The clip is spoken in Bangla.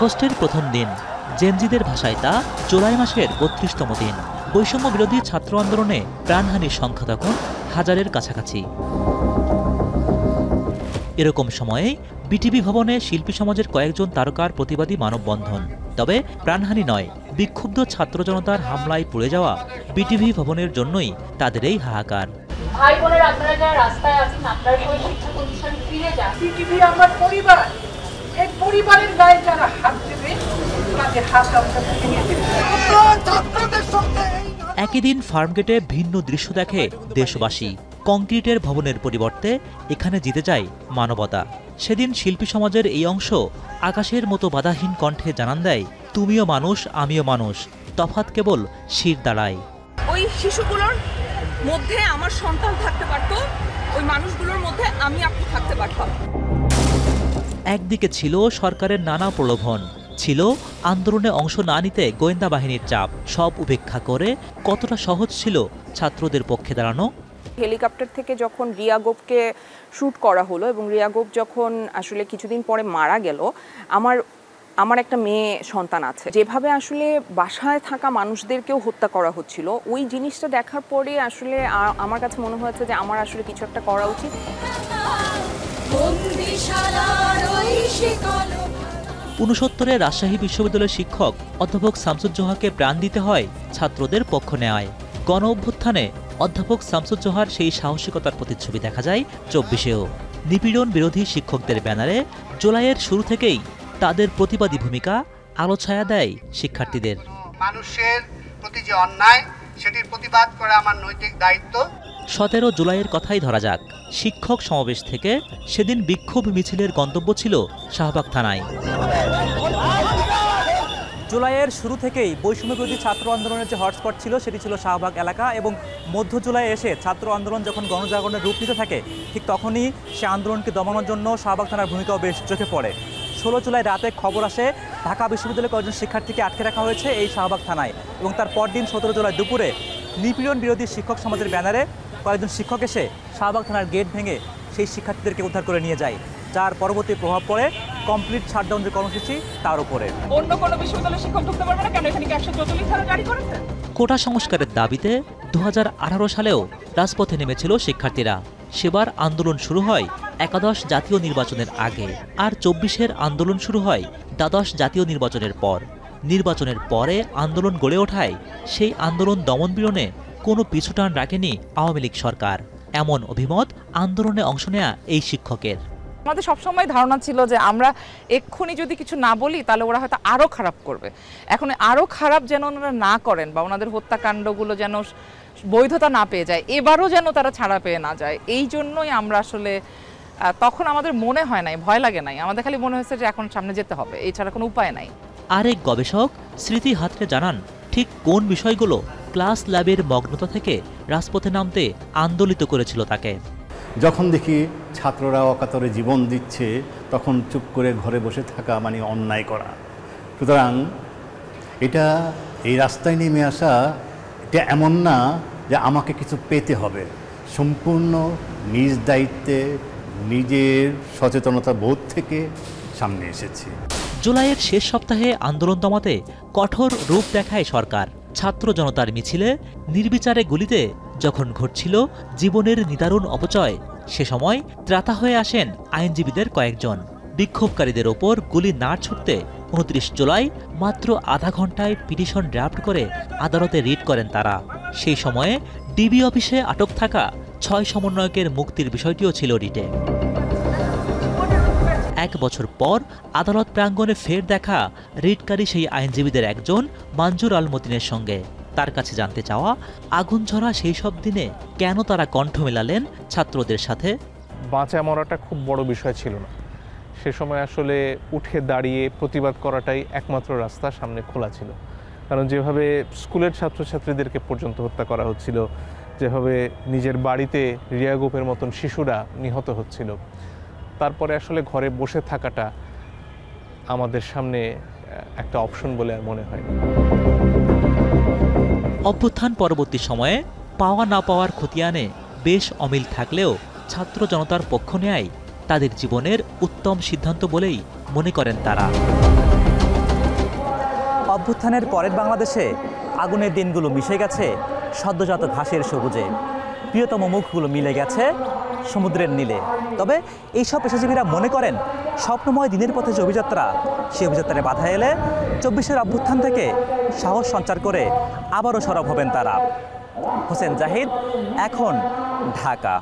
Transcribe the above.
আগস্টের প্রথম দিন, জেনজিদের ভাষায় তা জুলাই মাসের ৩২তম দিন। বৈষম্য বিরোধী ছাত্র আন্দোলনে প্রাণহানির সংখ্যা তখন হাজারের কাছাকাছি। এরকম সময়ে বিটিভি ভবনে শিল্পী সমাজের কয়েকজন তারকার প্রতিবাদী মানববন্ধন। তবে প্রাণহানি নয়, বিক্ষুব্ধ ছাত্র জনতার হামলায় পুড়ে যাওয়া বিটিভি ভবনের জন্যই তাদের এই হাহাকার। ভাই বোনেরা, আপনারা যারা রাস্তায় আছেন, আপনারা সবাই শিক্ষা প্রতিষ্ঠানে ফিরে যান। বিটিভি আমার পরিবার, এই পরিবারের গায়ে যারা হাত দেবে তাদের হাত আমরা ভেঙে নিয়ে দেব। একই দিন ফার্মগেটে ভিন্ন দৃশ্য দেখে দেশবাসী। কংক্রিটের ভবনের পরিবর্তে এখানে জিতে যায় মানবতা। সেদিন শিল্পী সমাজের এই অংশ আকাশের মতো বাধাহীন কণ্ঠে জানান দেয়, তুমিও মানুষ, আমিও মানুষ, তফাৎ কেবল শির দাঁড়ায়। ওই শিশুগুলোর মধ্যে আমার সন্তান থাকতে পারতো, ওই মানুষগুলোর মধ্যে আমি আপনি থাকতে পারতাম। একদিকে ছিল সরকারের নানা প্রলোভন, ছিল আন্দোলনে অংশ না নিতে গোয়েন্দা বাহিনীর চাপ। সব উপেক্ষা করে কতটা সহজ ছিল ছাত্রদের পক্ষে দাঁড়ানো। হেলিকপ্টার থেকে যখন রিয়া গোপকে শ্যুট করা হলো এবং রিয়া গোপ যখন আসলে কিছুদিন পরে মারা গেল, আমার একটা মেয়ে সন্তান আছে, যেভাবে আসলে বাসায় থাকা মানুষদেরকেও হত্যা করা হচ্ছিল, ওই জিনিসটা দেখার পরে আসলে আমার কাছে মনে হয়েছে যে আমার আসলে কিছু একটা করা উচিত। ৬৯-এ রাজশাহী বিশ্ববিদ্যালয়ের শিক্ষক অধ্যাপক শামসুজ্জোহাকে প্রাণ দিতে হয় ছাত্রদের পক্ষ নেওয়ায়। গণ অভ্যুত্থানে অধ্যাপক শামসুজ্জোহার সেই সাহসিকতার প্রতিচ্ছবি দেখা যায় ২৪-এও। নিপীড়ন বিরোধী শিক্ষকদের ব্যানারে জুলাইয়ের শুরু থেকেই তাদের প্রতিবাদী ভূমিকা আলোছায়া দেয় শিক্ষার্থীদের। মানুষের প্রতি যে অন্যায়, সেটির প্রতিবাদ করা আমার নৈতিক দায়িত্ব। ১৭ জুলাইয়ের কথাই ধরা যাক। শিক্ষক সমাবেশ থেকে সেদিন বিক্ষোভ মিছিলের গন্তব্য ছিল শাহবাগ থানায়। জুলাইয়ের শুরু থেকেই বৈষম্য বিরোধী ছাত্র আন্দোলনের যে হটস্পট ছিল সেটি ছিল শাহবাগ এলাকা, এবং মধ্য জুলাই এসে ছাত্র আন্দোলন যখন গণজাগরণের রূপ নিতে থাকে, ঠিক তখনই সে আন্দোলনকে দমানোর জন্য শাহবাগ থানার ভূমিকাও বেশ চোখে পড়ে। ১৬ জুলাই রাতে খবর আসে ঢাকা বিশ্ববিদ্যালয়ের কয়েকজন শিক্ষার্থীকে আটকে রাখা হয়েছে এই শাহবাগ থানায়, এবং তার পরদিন ১৭ জুলাই দুপুরে নিপীড়ন বিরোধী শিক্ষক সমাজের ব্যানারে কয়েকজন শিক্ষক এসে শাহবাগ থানার গেট ভেঙে সেই শিক্ষার্থীদেরকে উদ্ধার করে নিয়ে যায়, যার পরবর্তী প্রভাব পড়ে কমপ্লিট শাটডাউন যে কর্মসূচি তার উপরে। অন্য কোনো বিশ্ববিদ্যালয়ের শিক্ষক ঢুকতে পারবে না কেন? এখানে কি ১৪৪ ধারা জারি করেছে? কোটা সংস্কারের দাবিতে ২০১৮ সালেও রাজপথে নেমেছিল শিক্ষার্থীরা। সেবার আন্দোলন শুরু হয় একাদশ জাতীয় নির্বাচনের আগে, আর ২৪-এর আন্দোলন শুরু হয় দ্বাদশ জাতীয় নির্বাচনের পর। নির্বাচনের পরে আন্দোলন গড়ে ওঠায় সেই আন্দোলন দমনপীড়নে কোনো পিছুটান রাখেনি আওয়ামী লীগ সরকার, এমন অভিমত আন্দোলনে অংশ নেয়া এই শিক্ষকের। আমাদের সবসময় ধারণা ছিল যে আমরা এক্ষুনি যদি কিছু না বলি তাহলে ওরা হয়তো আরও খারাপ করবে। এখন আরও খারাপ যেন ওনারা না করেন বা ওনাদের হত্যাকাণ্ডগুলো যেন বৈধতা না পেয়ে যায়, এবারও যেন তারা ছাড়া পেয়ে না যায়, এই জন্যই আমরা আসলে তখন আমাদের মনে হয় নাই, ভয় লাগে নাই, আমাদের খালি মনে হয়েছে যে এখন সামনে যেতে হবে, এছাড়া কোনো উপায় নাই। আরেক গবেষক স্মৃতি হাতরে জানান, ঠিক কোন বিষয়গুলো ক্লাস ল্যাবের মগ্নতা থেকে রাজপথে নামতে আন্দোলিত করেছিল তাকে। যখন দেখি ছাত্ররা অকাতরে জীবন দিচ্ছে, তখন চুপ করে ঘরে বসে থাকা মানে অন্যায় করা। সুতরাং এটা এই রাস্তায় নেমে আসা, এটা এমন না যে আমাকে কিছু পেতে হবে, সম্পূর্ণ নিজ দায়িত্বে নিজের সচেতনতা বোধ থেকে সামনে এসেছি। জুলাইয়ের শেষ সপ্তাহে আন্দোলন দমাতে কঠোর রূপ দেখায় সরকার। ছাত্র জনতার মিছিলে নির্বিচারে গুলিতে যখন ঘটছিল জীবনের নিদারুণ অপচয়, সে সময় ত্রাতা হয়ে আসেন আইনজীবীদের কয়েকজন। বিক্ষোভকারীদের ওপর গুলি না ছুটতে ২৯ জুলাই মাত্র আধা ঘন্টায় পিটিশন ড্রাফট করে আদালতে রিট করেন তারা। সেই সময়ে ডিবি অফিসে আটক থাকা ৬ সমন্বয়কের মুক্তির বিষয়টিও ছিল রিটে। ১ বছর পর আদালত প্রাঙ্গণে ফের দেখা রিটকারী সেই আইনজীবীদের একজন মানজুর আল মতিনের সঙ্গে। তার কাছে জানতে চাওয়া, আগুন ঝরা সেই সব দিনে কেন তারা কণ্ঠ মেলালেন ছাত্রদের সাথে। বাঁচা মরাটা খুব বড় বিষয় ছিল না, সে সময় আসলে উঠে দাঁড়িয়ে প্রতিবাদ করাটাই একমাত্র রাস্তা সামনে খোলা ছিল। কারণ যেভাবে স্কুলের ছাত্রছাত্রীদেরকে পর্যন্ত হত্যা করা হচ্ছিল, যেভাবে নিজের বাড়িতে রিয়া গোপের মতন শিশুরা নিহত হচ্ছিল, তারপরে আসলে ঘরে বসে থাকাটা আমাদের সামনে একটা অপশন বলে আর মনে হয় না। অভ্যুত্থান পরবর্তী সময়ে পাওয়া না পাওয়ার খতিয়ানে বেশ অমিল থাকলেও ছাত্র জনতার পক্ষ নেয় তাদের জীবনের উত্তম সিদ্ধান্ত বলেই মনে করেন তারা। অভ্যুত্থানের পরের বাংলাদেশে আগুনের দিনগুলো মিশে গেছে সদ্যজাত ঘাসের সবুজে, প্রিয়তম মুখগুলো মিলে গেছে সমুদ্রের নীলে। তবে এইসব পেশাজীবীরা মনে করেন স্বপ্নময় দিনের পথে যে অভিযাত্রা, সেই অভিযাত্রায় বাধা এলে 24-এর অভ্যুত্থান থেকে সাহস সঞ্চার করে আবারও সরব হবেন তারা। হোসেন জাহিদ, এখন, ঢাকা।